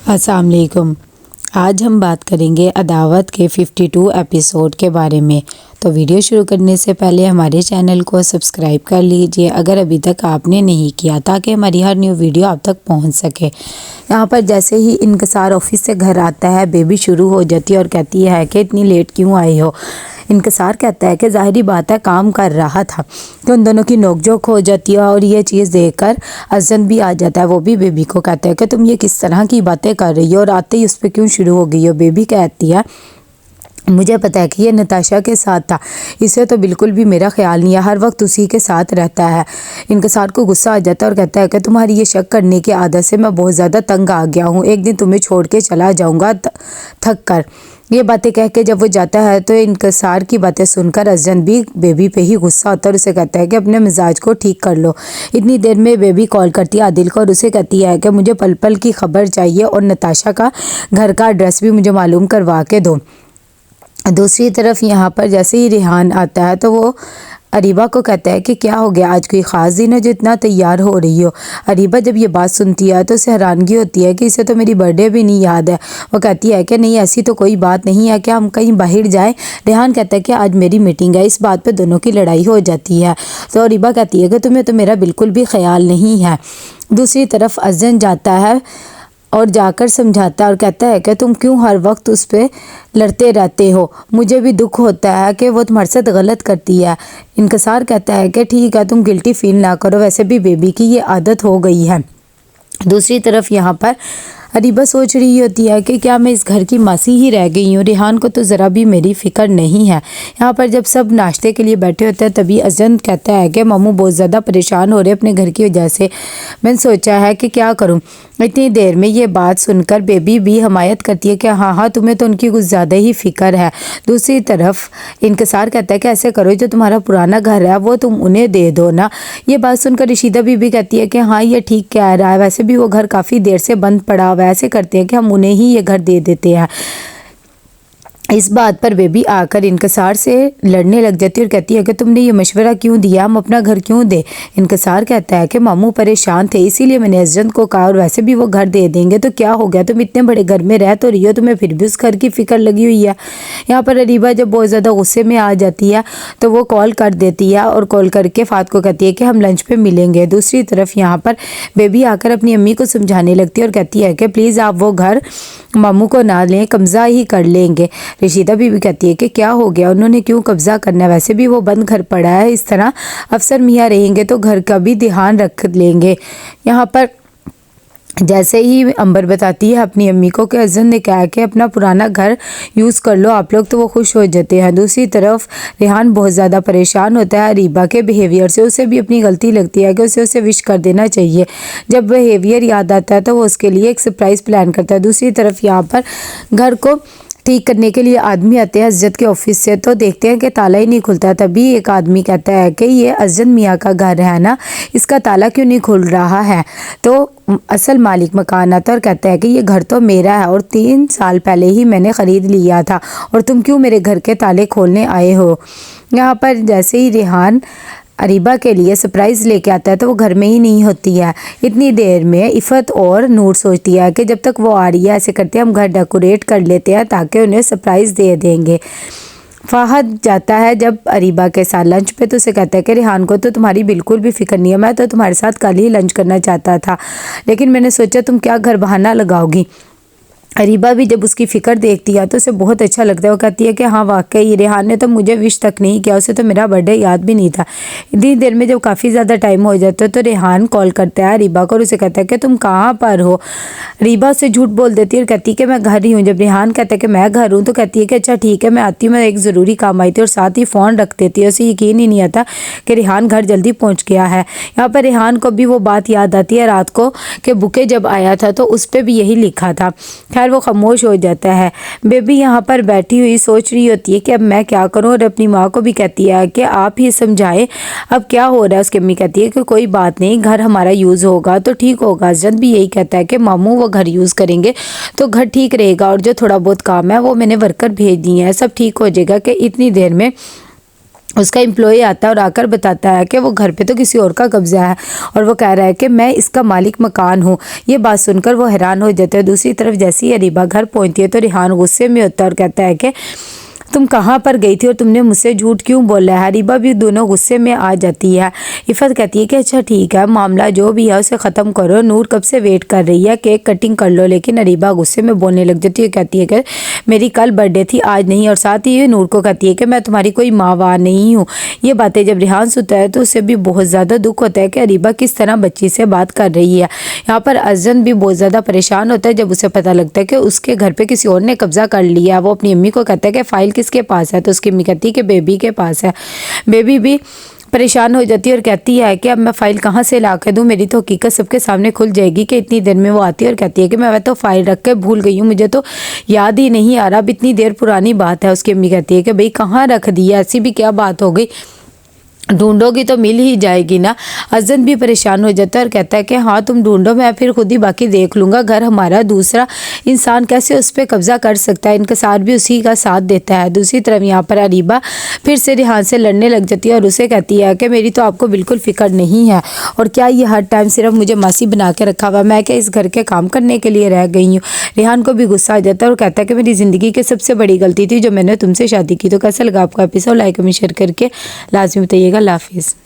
अस्सलाम वालेकुम। आज हम बात करेंगे अदावत के 52 एपिसोड के बारे में। तो वीडियो शुरू करने से पहले हमारे चैनल को सब्सक्राइब कर लीजिए अगर अभी तक आपने नहीं किया, ताकि हमारी हर न्यू वीडियो आप तक पहुंच सके। यहाँ पर जैसे ही इनकसार ऑफिस से घर आता है, बेबी शुरू हो जाती है और कहती है कि इतनी लेट क्यों आए हो। इनकसार कहता है कि ज़ाहिरी बात है, काम कर रहा था। तो उन दोनों की नोकझोंक हो जाती है और ये चीज़ देखकर अज़न भी आ जाता है। वो भी बेबी को कहता है कि तुम ये किस तरह की बातें कर रही हो और आते ही उस पर क्यों शुरू हो गई हो। बेबी कहती है मुझे पता है कि ये नताशा के साथ था, इसे तो बिल्कुल भी मेरा ख्याल नहीं है, हर वक्त उसी के साथ रहता है। इनकसार को गुस्सा आ जाता है और कहता है कि तुम्हारी ये शक करने की आदत से मैं बहुत ज़्यादा तंग आ गया हूँ, एक दिन तुम्हें छोड़ के चला जाऊँगा थक कर। ये बातें कह के जब वो जाता है तो इनकसार की बातें सुनकर अज़न भी बेबी पे ही गुस्सा होता है और उसे कहता है कि अपने मिजाज को ठीक कर लो। इतनी देर में बेबी कॉल करती है आदिल को और उसे कहती है कि मुझे पल पल की खबर चाहिए और नताशा का घर का एड्रेस भी मुझे मालूम करवा के दो। दूसरी तरफ यहाँ पर जैसे ही रेहान आता है तो वो अरीबा को कहता है कि क्या हो गया, आज कोई ख़ास दिन है जो इतना तैयार हो रही हो। अरीबा जब ये बात सुनती है तो उसे हैरानगी होती है कि इसे तो मेरी बर्थडे भी नहीं याद है। वो कहती है कि नहीं, ऐसी तो कोई बात नहीं है, क्या हम कहीं बाहर जाएं। रेहान कहता है कि आज मेरी मीटिंग है। इस बात पे दोनों की लड़ाई हो जाती है। तो अरीबा कहती है कि तुम्हें तो मेरा बिल्कुल भी ख्याल नहीं है। दूसरी तरफ अज़न जाता है और जाकर समझाता है और कहता है कि तुम क्यों हर वक्त उस पर लड़ते रहते हो, मुझे भी दुख होता है कि वो तुम्हारे साथ गलत करती है। इनकसार कहता है कि ठीक है, तुम गिल्टी फील ना करो, वैसे भी बेबी की ये आदत हो गई है। दूसरी तरफ यहाँ पर अरीबा सोच रही होती है कि क्या मैं इस घर की मासी ही रह गई हूँ, रेहान को तो ज़रा भी मेरी फ़िक्र नहीं है। यहाँ पर जब सब नाश्ते के लिए बैठे होते हैं तभी अज़न कहता है कि मामू बहुत ज़्यादा परेशान हो रहे अपने घर की वजह से, मैंने सोचा है कि क्या करूँ। इतनी देर में ये बात सुनकर बेबी भी हमायत करती है कि हाँ हाँ, तुम्हें तो उनकी कुछ ज़्यादा ही फ़िक्र है। दूसरी तरफ इनकसार कहता है कि ऐसे करो, जो तुम्हारा पुराना घर है वो तुम उन्हें दे दो ना। ये बात सुनकर रशीदा बीबी कहती है कि हाँ, ये ठीक कह रहा है, वैसे भी वो घर काफ़ी देर से बंद पड़ा हुआ है, ऐसे करते हैं कि हम उन्हें ही ये घर दे देते हैं। इस बात पर बेबी आकर इनकसार से लड़ने लग जाती है और कहती है कि तुमने ये मशवरा क्यों दिया, हम अपना घर क्यों दे। इनकसार कहता है कि मामू परेशान थे इसीलिए मैंने अज़न को कहा, और वैसे भी वो घर दे देंगे तो क्या हो गया, तुम इतने बड़े घर में रह तो रही हो, तुम्हें फिर भी उस घर की फ़िक्र लगी हुई है। यहाँ पर अरीबा जब बहुत ज़्यादा गुस्से में आ जाती है तो वो कॉल कर देती है और कॉल करके फ़ात को कहती है कि हम लंच पे मिलेंगे। दूसरी तरफ यहाँ पर बेबी आकर अपनी अम्मी को समझाने लगती है और कहती है कि प्लीज़ आप वो घर मामू को ना लें, कब्ज़ा ही कर लेंगे। रशीदा बीबी कहती है कि क्या हो गया, उन्होंने क्यों कब्ज़ा करना है, वैसे भी वो बंद घर पड़ा है, इस तरह अफसर मियाँ रहेंगे तो घर का भी ध्यान रख लेंगे। यहाँ पर जैसे ही अंबर बताती है अपनी अम्मी को कि अज़न ने कहा कि अपना पुराना घर यूज़ कर लो आप लोग, तो वो खुश हो जाते हैं। दूसरी तरफ रेहान बहुत ज़्यादा परेशान होता है अरीबा के बिहेवियर से, उसे भी अपनी गलती लगती है कि उसे विश कर देना चाहिए। जब बिहेवियर याद आता है तो वो उसके लिए एक सरप्राइज़ प्लान करता है। दूसरी तरफ यहाँ पर घर को ठीक करने के लिए आदमी आते हैं अज़द के ऑफिस से, तो देखते हैं कि ताला ही नहीं खुलता। तभी एक आदमी कहता है कि ये अज़द मियाँ का घर है ना, इसका ताला क्यों नहीं खुल रहा है। तो असल मालिक मकान आता है और कहता है कि ये घर तो मेरा है और 3 साल पहले ही मैंने ख़रीद लिया था, और तुम क्यों मेरे घर के ताले खोलने आए हो। यहाँ पर जैसे ही रेहान अरीबा के लिए सरप्राइज़ लेके आता है तो वो घर में ही नहीं होती है। इतनी देर में इफ़त और नूर सोचती है कि जब तक वो आ रही है ऐसे करते हैं हम घर डेकोरेट कर लेते हैं ताकि उन्हें सरप्राइज़ दे देंगे। फ़हद जाता है जब अरीबा के साथ लंच पे तो उसे कहता है कि रेहान को तो तुम्हारी बिल्कुल भी फ़िक्र नहीं है, मैं तो तुम्हारे साथ कल ही लंच करना चाहता था, लेकिन मैंने सोचा तुम क्या घर बहाना लगाओगी। अरीबा भी जब उसकी फ़िक्र देखती है तो उसे बहुत अच्छा लगता है। वो कहती है कि हाँ वाकई रेहान ने तो मुझे विश तक नहीं किया, उसे तो मेरा बर्थडे याद भी नहीं था। इतनी देर में जब काफ़ी ज़्यादा टाइम हो जाता है तो रेहान कॉल करता है अरीबा को और उसे कहता है कि तुम कहाँ पर हो। अरीबा उसे झूठ बोल देती है और कहती है कि मैं घर ही हूँ। जब रेहान कहता है कि मैं घर हूँ तो कहती है कि अच्छा ठीक है मैं आती हूँ, मैं एक ज़रूरी काम आई थी, और साथ ही फ़ोन रख देती है। उसे यकीन ही नहीं आता कि रेहान घर जल्दी पहुँच गया है। यहाँ पर रेहान को भी वो बात याद आती है रात को कि बुके जब आया था तो उस पर भी यही लिखा था। खैर वो खामोश हो जाता है। बेबी यहाँ पर बैठी हुई सोच रही होती है कि अब मैं क्या करूँ, और अपनी माँ को भी कहती है कि आप ही समझाएं अब क्या हो रहा है। उसकी अम्मी कहती है कि कोई बात नहीं, घर हमारा यूज़ होगा तो ठीक होगा। अज़द भी यही कहता है कि मामू वो घर यूज़ करेंगे तो घर ठीक रहेगा, और जो थोड़ा बहुत काम है वो मैंने वर्कर भेज दिए हैं, सब ठीक हो जाएगा। कि इतनी देर में اس کا امپلائی آتا ہے اور آ کر بتاتا ہے کہ وہ گھر پہ تو کسی اور کا قبضہ ہے اور وہ کہہ رہا ہے کہ میں اس کا مالک مکان ہوں۔ یہ بات سن کر وہ حیران ہو جاتے ہیں۔ دوسری طرف جیسے ہی اریبہ گھر پہنچتی ہے تو ریحان غصے میں ہوتا ہے اور کہتا ہے کہ تم کہاں پر گئی تھی اور تم نے مجھ سے جھوٹ کیوں بولا ہے؟ اریبہ بھی دونوں غصے میں آ جاتی ہے۔ عفت کہتی ہے کہ اچھا ٹھیک ہے، معاملہ جو بھی ہے اسے ختم کرو، نور کب سے ویٹ کر رہی ہے، کیک کٹنگ کر لو۔ لیکن اریبہ غصے میں بولنے لگ جاتی ہے، کہتی ہے کہ میری کل برتھ ڈے تھی، آج نہیں، اور ساتھ ہی نور کو کہتی ہے کہ میں تمہاری کوئی ماں وار نہیں ہوں۔ یہ باتیں جب ریحان سنتا ہے تو اسے بھی بہت زیادہ دکھ ہوتا ہے کہ اریبہ کس طرح بچی سے بات کر رہی ہے۔ یہاں پر ازن بھی بہت زیادہ پریشان ہوتا ہے جب اسے پتہ لگتا ہے کہ اس کے گھر پہ کسی اور نے قبضہ کر لیا۔ وہ اپنی امی کو کہتا ہے کہ فائل کس کے پاس ہے، تو اس کی امی کہتی ہے کہ بیبی کے پاس ہے۔ بیبی بھی پریشان ہو جاتی ہے اور کہتی ہے کہ اب میں فائل کہاں سے لا کے دوں، میری تو حقیقت سب کے سامنے کھل جائے گی۔ کہ اتنی دیر میں وہ آتی ہے اور کہتی ہے کہ میں تو فائل رکھ کے بھول گئی ہوں، مجھے تو یاد ہی نہیں آ رہا، اب اتنی دیر پرانی بات ہے۔ اس کی امی کہتی ہے کہ بھئی کہاں رکھ دیا، ایسی بھی کیا بات ہو گئی، ڈھونڈو گی تو مل ہی جائے گی نا۔ ازن بھی پریشان ہو جاتا ہے اور کہتا ہے کہ ہاں تم ڈھونڈو، میں پھر خود ہی باقی دیکھ لوں گا، گھر ہمارا، دوسرا انسان کیسے اس پہ قبضہ کر سکتا ہے۔ انکسار بھی اسی کا ساتھ دیتا ہے۔ دوسری طرف یہاں پر اریبہ پھر سے ریحان سے لڑنے لگ جاتی ہے اور اسے کہتی ہے کہ میری تو آپ کو بالکل فکر نہیں ہے، اور کیا یہ ہر ٹائم صرف مجھے ماسی بنا کے رکھا ہوا، میں کیا اس گھر کے کام کرنے کے لیے رہ گئی ہوں۔ ریحان کو بھی غصہ آ جاتا ہے اور کہتا ہے کہ میری زندگی کی سب سے بڑی غلطی تھی جو میں نے تم سے شادی کی۔ تو کیسا لگا آپ کو ایپیسوڈ؟ لائک اور شیئر کر کے لازمی بتائیے گا۔ اللہ حافظ۔